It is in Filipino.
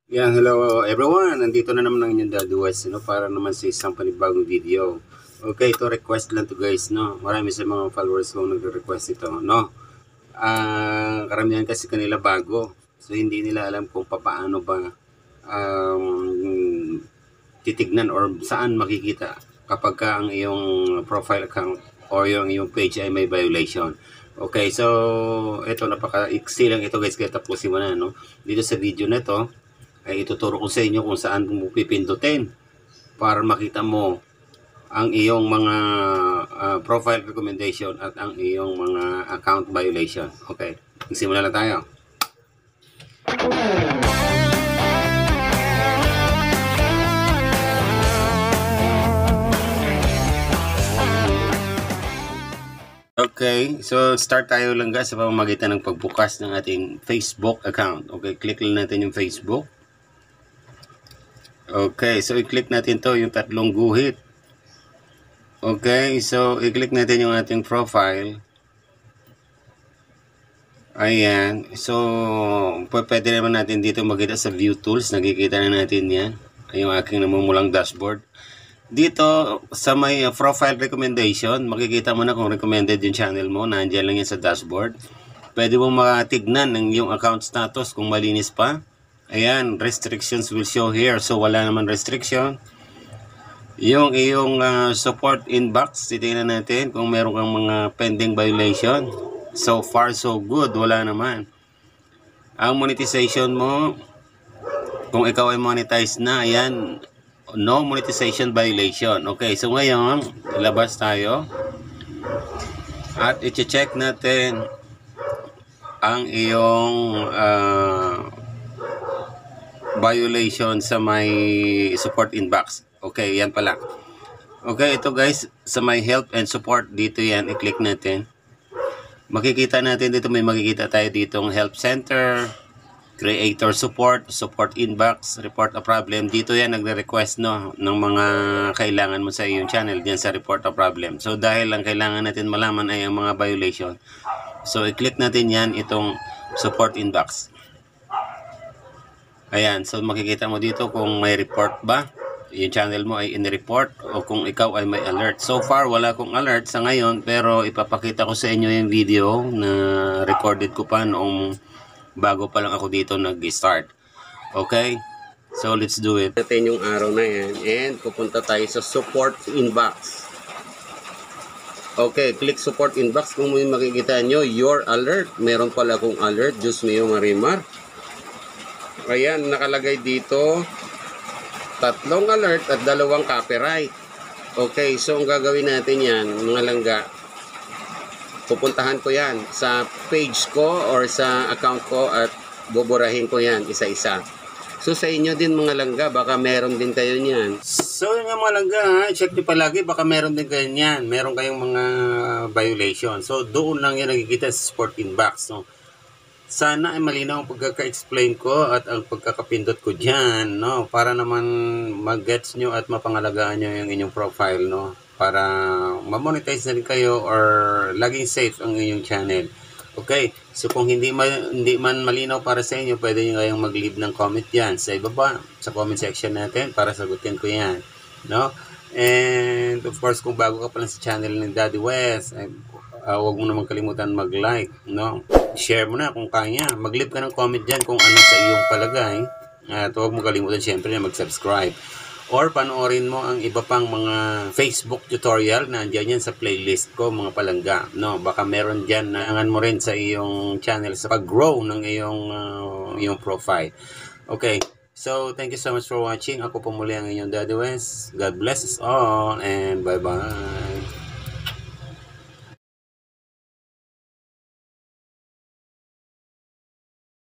Yan, hello everyone. Nandito na naman ang inyong Daddy West, para naman sa isang panibagong video. Okay, ito request lang to guys, no. Marami sa mga followers ko nagre-request ito, no. Karamihan kasi kanila bago. So hindi nila alam kung paano ba titignan or saan makikita kapag ka ang iyong profile account or yung page ay may violation. Okay, so ito napaka-iksi lang ito guys, kaya tapusin mo na, no. Dito sa video na to ay ituturo ko sa inyo kung saan mo pipindutin para makita mo ang iyong mga profile recommendation at ang iyong mga account violation. Okay, magsimula na tayo. Okay, so start tayo lang guys sa pamamagitan ng pagbukas ng ating Facebook account. Okay, click lang natin yung Facebook. Okay, so i-click natin to yung tatlong guhit. Okay, so i-click natin yung ating profile. Ayan, so pwede naman natin dito makita sa view tools. Nakikita na natin yan, yung aking namumulang dashboard. Dito sa may profile recommendation, makikita mo na kung recommended yung channel mo. Nandiyan lang yan sa dashboard. Pwede mo matignan ng yung account status kung malinis pa. Ayan, restrictions will show here. So wala naman restriction. Yung iyong support inbox, titingnan natin kung meron kang mga pending violation. So far so good, wala naman. Ang monetization mo, kung ikaw ay monetize na, ayan, no monetization violation. Okay, so ngayon labas tayo at i-check natin ang iyong violation sa may support inbox. Okay, yan pala. Okay, ito guys, sa may help and support, dito yan, i-click natin. Makikita natin dito, may makikita tayo ditong help center, creator support, support inbox, report a problem. Dito yan nagre-request, no, ng mga kailangan mo sa iyong channel diyan sa report a problem. So dahil ang kailangan natin malaman ay ang mga violation, so i-click natin yan, itong support inbox. Ayan, so makikita mo dito kung may report ba yung channel mo ay in-report o kung ikaw ay may alert. So far wala akong alert sa ngayon, pero ipapakita ko sa inyo yung video na recorded ko pa noong bago pa lang ako dito nag-start. Okay, so let's do it. Natin yung araw na yan and pupunta tayo sa support inbox. Okay, click support inbox. Kung may makikita nyo your alert, meron pala akong alert. Diyos mio marimar. Ayan, nakalagay dito 3 alert at 2 copyright. Okay, so ang gagawin natin yan, mga langga, pupuntahan ko yan sa page ko or sa account ko at buburahin ko yan isa-isa. So sa inyo din mga langga, baka meron din kayo niyan. So yun nga mga langga, check nyo palagi, baka meron din kayo niyan. Meron kayong mga violation. So doon lang yan nakikita sa support inbox. No? Sana ay malinaw ang pagkaka-explain ko at ang pagkakapindot ko dyan, no? Para naman mag-gets nyo at mapangalagaan nyo yung inyong profile, no? Para ma-monetize na rin kayo or laging safe ang inyong channel. Okay, so kung hindi man malinaw para sa inyo, pwede nyo kayong mag-leave ng comment yan sa ibaba, sa comment section natin para sagutin ko yan, no? And of course, kung bago ka pa lang sa channel ng Daddy West, huwag mo naman kalimutan mag-like, no? Share mo na kung kaya. Mag-leave ka ng comment dyan kung ano sa iyong palagay. At huwag mo kalimutan syempre na mag-subscribe. Or panoorin mo ang iba pang mga Facebook tutorial na andyan yan sa playlist ko, mga palangga. No, baka meron dyan na angan mo rin sa iyong channel sa pag-grow ng iyong profile. Okay, so thank you so much for watching. Ako po muli ang inyong Daddy West. God bless us all and bye-bye.